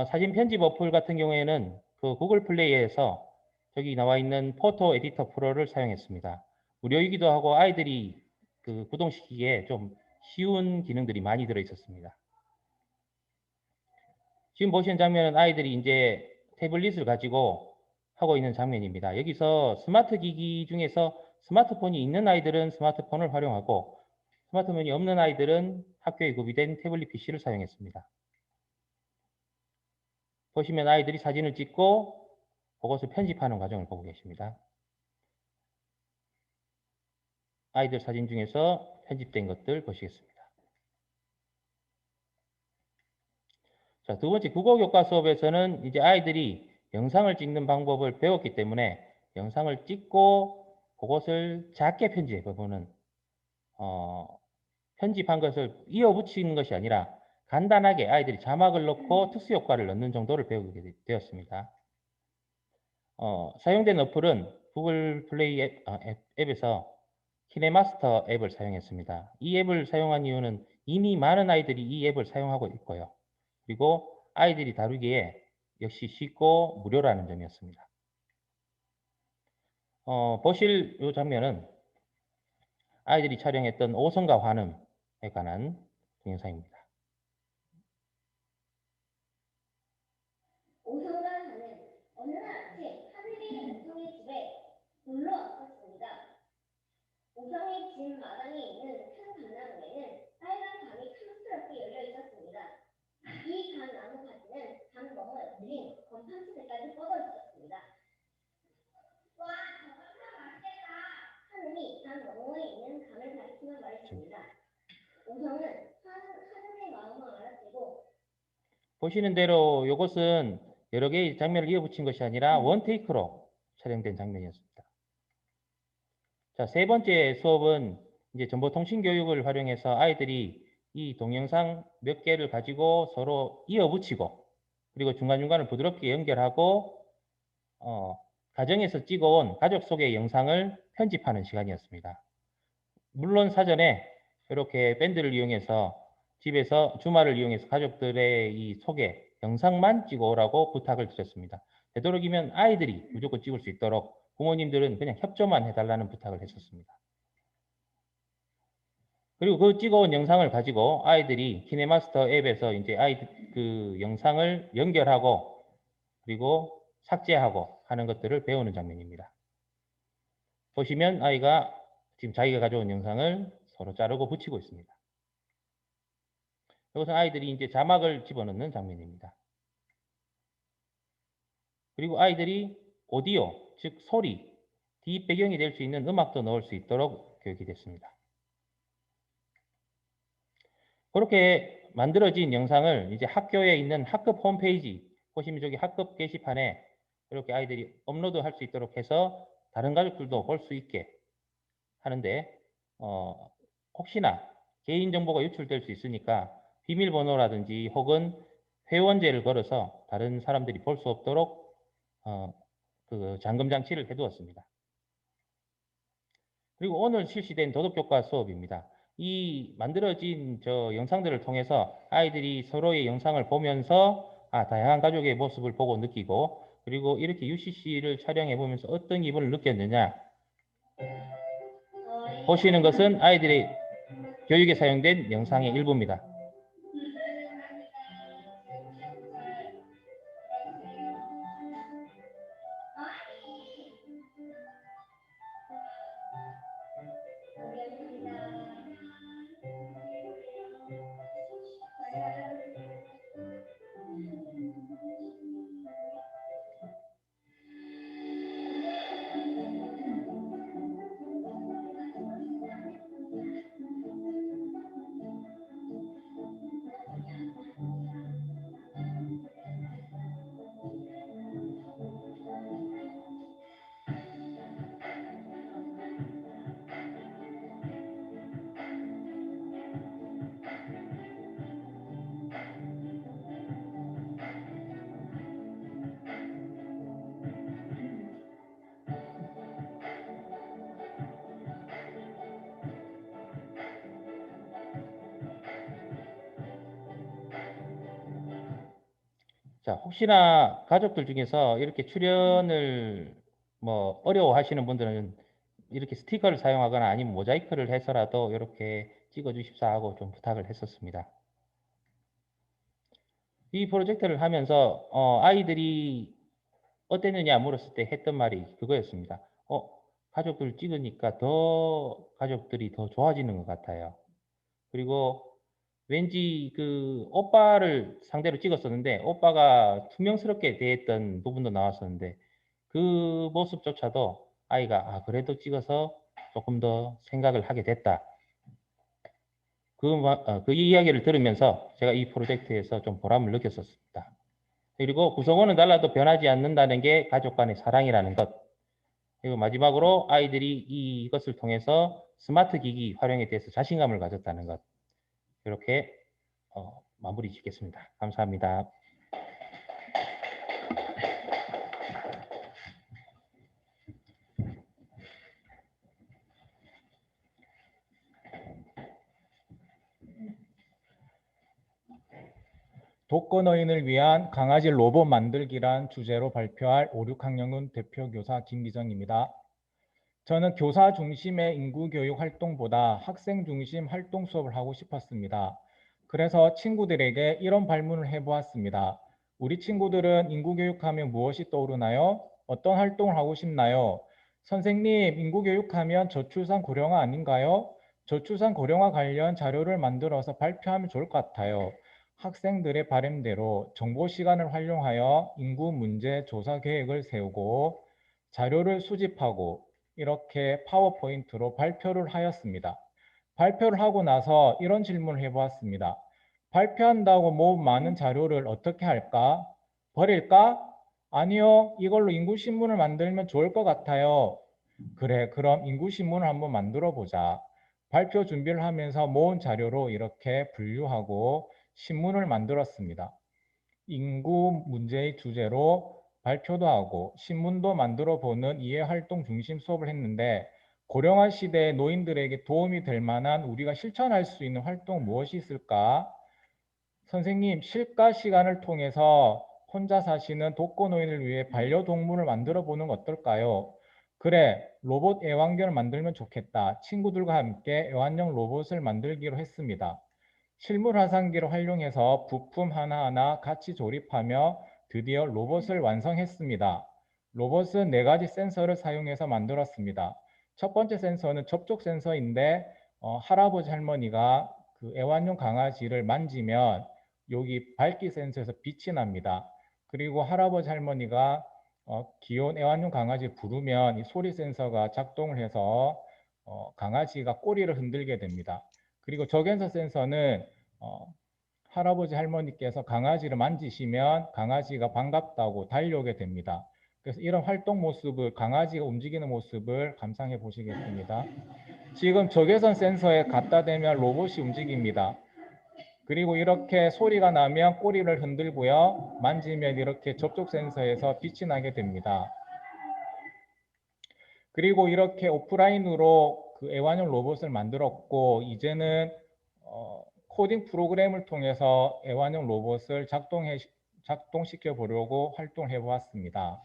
사진 편집 어플 같은 경우에는 그 구글 플레이에서 저기 나와 있는 포토 에디터 프로를 사용했습니다. 무료이기도 하고 아이들이 그 구동시키기에 좀 쉬운 기능들이 많이 들어 있었습니다. 지금 보시는 장면은 아이들이 이제 태블릿을 가지고 하고 있는 장면입니다. 여기서 스마트 기기 중에서 스마트폰이 있는 아이들은 스마트폰을 활용하고 스마트폰이 없는 아이들은 학교에 구비된 태블릿 PC를 사용했습니다. 보시면 아이들이 사진을 찍고 그것을 편집하는 과정을 보고 계십니다. 아이들 사진 중에서 편집된 것들 보시겠습니다. 자, 두 번째 국어 교과 수업에서는 이제 아이들이 영상을 찍는 방법을 배웠기 때문에 영상을 찍고 그것을 작게 편집해보는 편집한 것을 이어붙이는 것이 아니라 간단하게 아이들이 자막을 넣고 특수 효과를 넣는 정도를 배우게 되었습니다. 사용된 어플은 구글 플레이 앱에서 키네마스터 앱을 사용했습니다. 이 앱을 사용한 이유는 이미 많은 아이들이 이 앱을 사용하고 있고요. 그리고 아이들이 다루기에 역시 쉽고 무료라는 점이었습니다. 보실 이 장면은 아이들이 촬영했던 오성과 환음에 관한 동영상입니다. 오성과 환은 어느 날 아침 하늘이 오성의 집에 놀러 왔었습니다. 오성의 집 마당에 있는 큰 감나무에는 빨간 감이 탐스럽게 열려 있었습니다. 이 감 나무 가지는 감 너머에 올린 건판지들까지 뻗어 있었습니다. 와, 저건 참 맛있겠다. 하늘이 감 너머에 있는 감을 가리키며 말했습니다. 오성은 하늘의 마음을 알아채고 보시는 대로 이것은 여러 개의 장면을 이어붙인 것이 아니라 원테이크로 촬영된 장면이었습니다. 자, 세 번째 수업은 이제 정보통신교육을 활용해서 아이들이 이 동영상 몇 개를 가지고 서로 이어붙이고 그리고 중간중간을 부드럽게 연결하고 가정에서 찍어온 가족 속의 영상을 편집하는 시간이었습니다. 물론 사전에 이렇게 밴드를 이용해서 집에서 주말을 이용해서 가족들의 이 소개 영상만 찍어오라고 부탁을 드렸습니다. 되도록이면 아이들이 무조건 찍을 수 있도록 부모님들은 그냥 협조만 해달라는 부탁을 했었습니다. 그리고 그 찍어온 영상을 가지고 아이들이 키네마스터 앱에서 이제 그 영상을 연결하고 그리고 삭제하고 하는 것들을 배우는 장면입니다. 보시면 아이가 지금 자기가 가져온 영상을 서로 자르고 붙이고 있습니다. 이것은 아이들이 이제 자막을 집어넣는 장면입니다. 그리고 아이들이 오디오, 즉 소리, 뒷배경이 될 수 있는 음악도 넣을 수 있도록 교육이 됐습니다. 그렇게 만들어진 영상을 이제 학교에 있는 학급 홈페이지 보시면 저기 학급 게시판에 이렇게 아이들이 업로드할 수 있도록 해서 다른 가족들도 볼 수 있게 하는데 혹시나 개인정보가 유출될 수 있으니까 비밀번호라든지 혹은 회원제를 걸어서 다른 사람들이 볼 수 없도록 그 잠금 장치를 해두었습니다. 그리고 오늘 실시된 도덕교과 수업입니다. 이 만들어진 저 영상들을 통해서 아이들이 서로의 영상을 보면서 다양한 가족의 모습을 보고 느끼고 그리고 이렇게 UCC를 촬영해 보면서 어떤 기분을 느꼈느냐 보시는 것은 아이들의 교육에 사용된 영상의 일부입니다. 자, 혹시나 가족들 중에서 이렇게 출연을 어려워하시는 분들은 이렇게 스티커를 사용하거나 아니면 모자이크를 해서라도 이렇게 찍어 주십사 하고 좀 부탁을 했었습니다. 이 프로젝트를 하면서 아이들이 어땠느냐 물었을 때 했던 말이 그거였습니다. 가족들 찍으니까 가족들이 더 좋아지는 것 같아요. 그리고 왠지 그 오빠를 상대로 찍었었는데 오빠가 투명스럽게 대했던 부분도 나왔었는데 그 모습조차도 아이가 그래도 찍어서 조금 더 생각을 하게 됐다. 그 이야기를 들으면서 제가 이 프로젝트에서 좀 보람을 느꼈었습니다. 그리고 구성원은 달라도 변하지 않는다는 게 가족 간의 사랑이라는 것. 그리고 마지막으로 아이들이 이것을 통해서 스마트 기기 활용에 대해서 자신감을 가졌다는 것. 이렇게 마무리 짓겠습니다. 감사합니다. 독거노인을 위한 강아지 로봇 만들기란 주제로 발표할 5, 6학년군 대표교사 김기정입니다. 저는 교사 중심의 인구교육 활동보다 학생 중심 활동 수업을 하고 싶었습니다. 그래서 친구들에게 이런 발문을 해보았습니다. 우리 친구들은 인구교육하면 무엇이 떠오르나요? 어떤 활동을 하고 싶나요? 선생님, 인구교육하면 저출산 고령화 아닌가요? 저출산 고령화 관련 자료를 만들어서 발표하면 좋을 것 같아요. 학생들의 바람대로 정보 시간을 활용하여 인구 문제 조사 계획을 세우고 자료를 수집하고 이렇게 파워포인트로 발표를 하였습니다. 발표를 하고 나서 이런 질문을 해보았습니다. 발표한다고 모은 많은 자료를 어떻게 할까? 버릴까? 아니요, 이걸로 인구신문을 만들면 좋을 것 같아요. 그래, 그럼 인구신문을 한번 만들어 보자. 발표 준비를 하면서 모은 자료로 이렇게 분류하고 신문을 만들었습니다. 인구 문제의 주제로 발표도 하고 신문도 만들어 보는 이해활동 중심 수업을 했는데 고령화 시대의 노인들에게 도움이 될 만한 우리가 실천할 수 있는 활동 무엇이 있을까? 선생님, 실가 시간을 통해서 혼자 사시는 독거노인을 위해 반려동물을 만들어 보는 건 어떨까요? 그래, 로봇 애완견을 만들면 좋겠다. 친구들과 함께 애완용 로봇을 만들기로 했습니다. 실물 화상기를 활용해서 부품 하나하나 같이 조립하며 드디어 로봇을 완성했습니다. 로봇은 4가지 센서를 사용해서 만들었습니다. 첫 번째 센서는 접촉 센서인데 할아버지 할머니가 그 애완용 강아지를 만지면 여기 밝기 센서에서 빛이 납니다. 그리고 할아버지 할머니가 귀여운 애완용 강아지를 부르면 이 소리 센서가 작동을 해서 강아지가 꼬리를 흔들게 됩니다. 그리고 적외선 센서는 할아버지 할머니께서 강아지를 만지시면 강아지가 반갑다고 달려오게 됩니다. 그래서 이런 활동 모습을, 강아지가 움직이는 모습을 감상해 보시겠습니다. 지금 적외선 센서에 갖다 대면 로봇이 움직입니다. 그리고 이렇게 소리가 나면 꼬리를 흔들고요. 만지면 이렇게 접촉 센서에서 빛이 나게 됩니다. 그리고 이렇게 오프라인으로 그 애완용 로봇을 만들었고, 이제는 코딩 프로그램을 통해서 애완용 로봇을 작동시켜 보려고 활동해 보았습니다.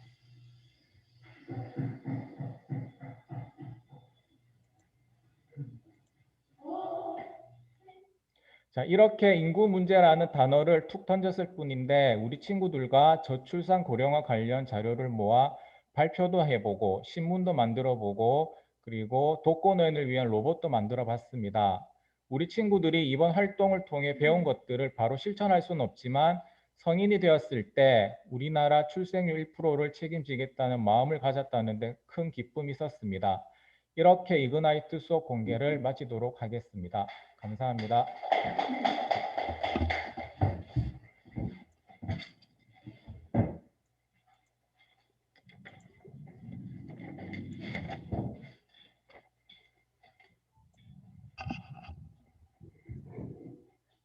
자, 이렇게 인구 문제라는 단어를 툭 던졌을 뿐인데 우리 친구들과 저출산 고령화 관련 자료를 모아 발표도 해보고 신문도 만들어보고 그리고 독거노인을 위한 로봇도 만들어 봤습니다. 우리 친구들이 이번 활동을 통해 배운 것들을 바로 실천할 수는 없지만 성인이 되었을 때 우리나라 출생률 1%를 책임지겠다는 마음을 가졌다는 데 큰 기쁨이 있었습니다. 이렇게 이그나이트 수업 공개를 마치도록 하겠습니다. 감사합니다.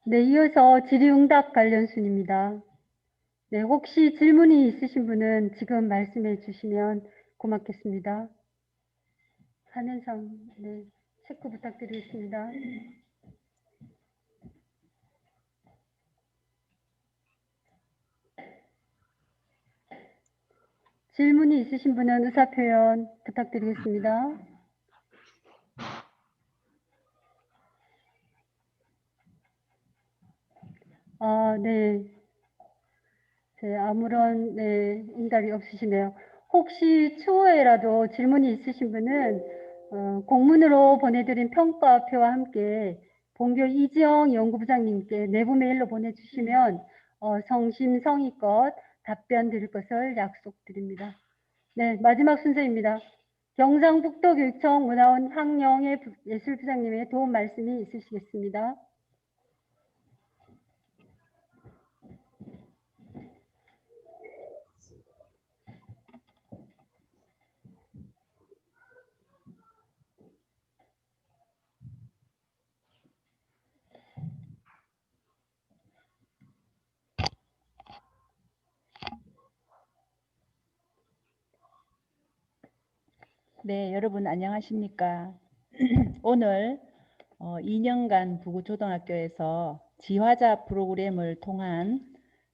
네, 이어서 질의응답 관련 순입니다. 네, 혹시 질문이 있으신 분은 지금 말씀해 주시면 고맙겠습니다. 화면상, 네, 체크 부탁드리겠습니다. 질문이 있으신 분은 의사표현 부탁드리겠습니다. 네. 아무런 응답이 없으시네요. 혹시 추후에라도 질문이 있으신 분은 공문으로 보내드린 평가표와 함께 본교 이지영 연구부장님께 내부 메일로 보내주시면 성심성의껏 답변 드릴 것을 약속드립니다. 네, 마지막 순서입니다. 경상북도교육청 문화원 황영애 예술부장님의 도움 말씀이 있으시겠습니다. 네, 여러분 안녕하십니까? 오늘 2년간 부구초등학교에서 지화자 프로그램을 통한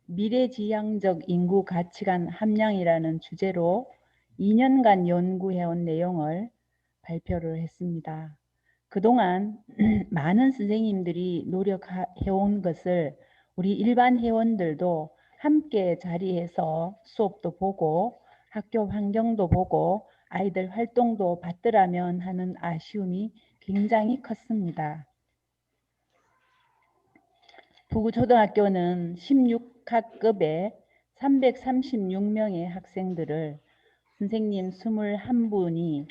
미래지향적 인구 가치관 함량이라는 주제로 2년간 연구해온 내용을 발표를 했습니다. 그동안 많은 선생님들이 노력해온 것을 우리 일반 회원들도 함께 자리해서 수업도 보고 학교 환경도 보고 아이들 활동도 받더라면 하는 아쉬움이 굉장히 컸습니다. 부구초등학교는 16학급에 336명의 학생들을 선생님 21분이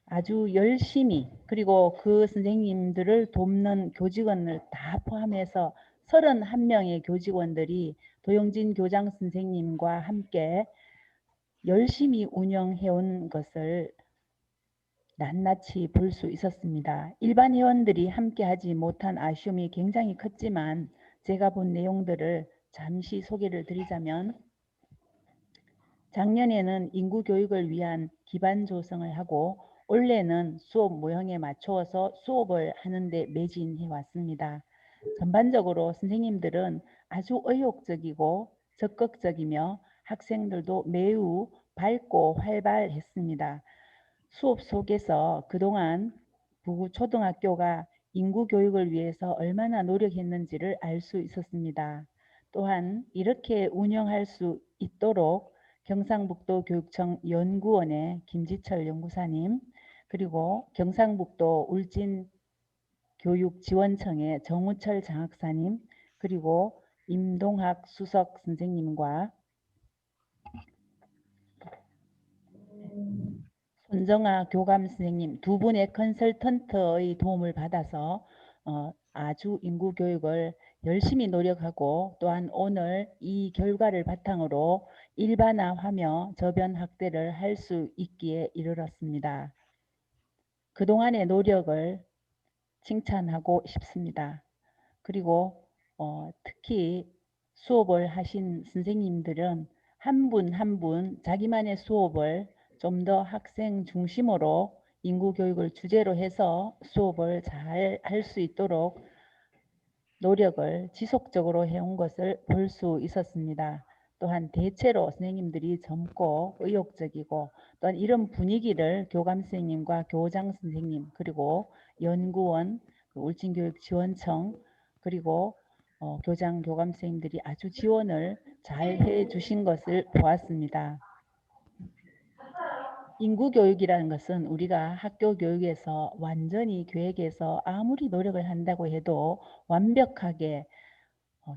아주 열심히 그리고 그 선생님들을 돕는 교직원을 다 포함해서 31명의 교직원들이 도용진 교장 선생님과 함께 열심히 운영해온 것을 낱낱이 볼 수 있었습니다. 일반 회원들이 함께하지 못한 아쉬움이 굉장히 컸지만 제가 본 내용들을 잠시 소개를 드리자면 작년에는 인구 교육을 위한 기반 조성을 하고 올해는 수업 모형에 맞추어서 수업을 하는데 매진해 왔습니다. 전반적으로 선생님들은 아주 의욕적이고 적극적이며 학생들도 매우 밝고 활발했습니다. 수업 속에서 그동안 부구 초등학교가 인구 교육을 위해서 얼마나 노력했는지를 알 수 있었습니다. 또한 이렇게 운영할 수 있도록 경상북도 교육청 연구원의 김지철 연구사님, 그리고 경상북도 울진교육지원청의 정우철 장학사님, 그리고 임동학 수석 선생님과 손정아 교감 선생님 두 분의 컨설턴트의 도움을 받아서 아주 인구 교육을 열심히 노력하고, 또한 오늘 이 결과를 바탕으로 일반화하며 저변 확대를 할 수 있기에 이르렀습니다. 그동안의 노력을 칭찬하고 싶습니다. 그리고 특히 수업을 하신 선생님들은 한 분 한 분 자기만의 수업을 좀 더 학생 중심으로 인구 교육을 주제로 해서 수업을 잘 할 수 있도록 노력을 지속적으로 해온 것을 볼 수 있었습니다. 또한 대체로 선생님들이 젊고 의욕적이고, 또한 이런 분위기를 교감 선생님과 교장 선생님, 그리고 연구원, 울진교육지원청, 그리고 교장 교감 선생님들이 아주 지원을 잘 해주신 것을 보았습니다. 인구 교육이라는 것은 우리가 학교 교육에서 완전히 계획해서 아무리 노력을 한다고 해도 완벽하게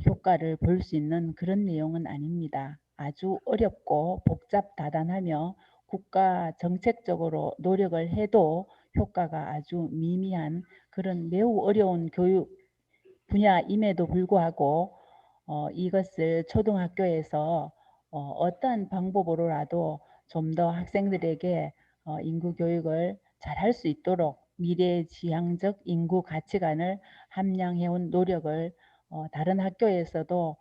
효과를 볼 수 있는 그런 내용은 아닙니다. 아주 어렵고 복잡다단하며 국가 정책적으로 노력을 해도 효과가 아주 미미한 그런 매우 어려운 교육 분야임에도 불구하고 이것을 초등학교에서 어떠한 방법으로라도 좀 더 학생들에게 인구 교육을 잘할 수 있도록 미래지향적 인구 가치관을 함양해온 노력을 다른 학교에서도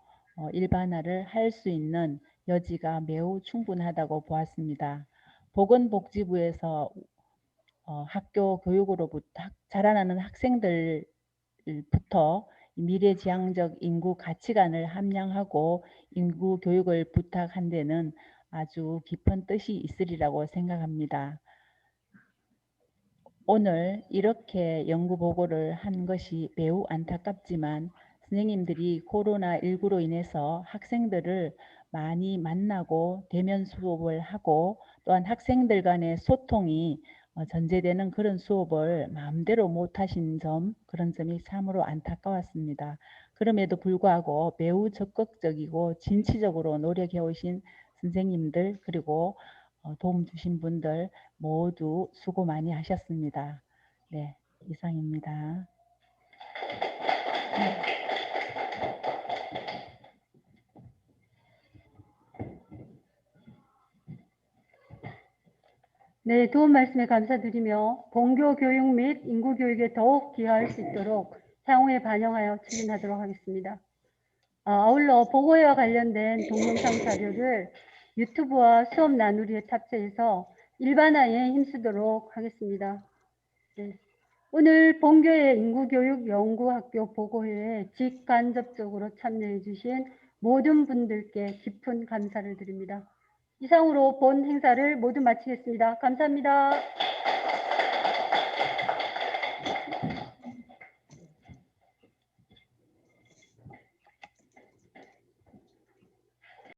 일반화를 할 수 있는 여지가 매우 충분하다고 보았습니다. 보건복지부에서 학교 교육으로부터 자라나는 학생들부터 미래지향적 인구 가치관을 함양하고 인구 교육을 부탁한 데는 아주 깊은 뜻이 있으리라고 생각합니다. 오늘 이렇게 연구 보고를 한 것이 매우 안타깝지만, 선생님들이 코로나19로 인해서 학생들을 많이 만나고 대면 수업을 하고, 또한 학생들 간의 소통이 전제되는 그런 수업을 마음대로 못하신 점, 그런 점이 참으로 안타까웠습니다. 그럼에도 불구하고 매우 적극적이고 진취적으로 노력해 오신 선생님들, 그리고 도움 주신 분들 모두 수고 많이 하셨습니다. 네, 이상입니다. 네, 도움 말씀에 감사드리며 본교 교육 및 인구 교육에 더욱 기여할 수 있도록 향후에 반영하여 추진하도록 하겠습니다. 아울러 보고회와 관련된 동영상 자료를 유튜브와 수업 나누리에 탑재해서 일반화에 힘쓰도록 하겠습니다. 네. 오늘 본교의 인구교육 연구학교 보고회에 직간접적으로 참여해 주신 모든 분들께 깊은 감사를 드립니다. 이상으로 본 행사를 모두 마치겠습니다. 감사합니다.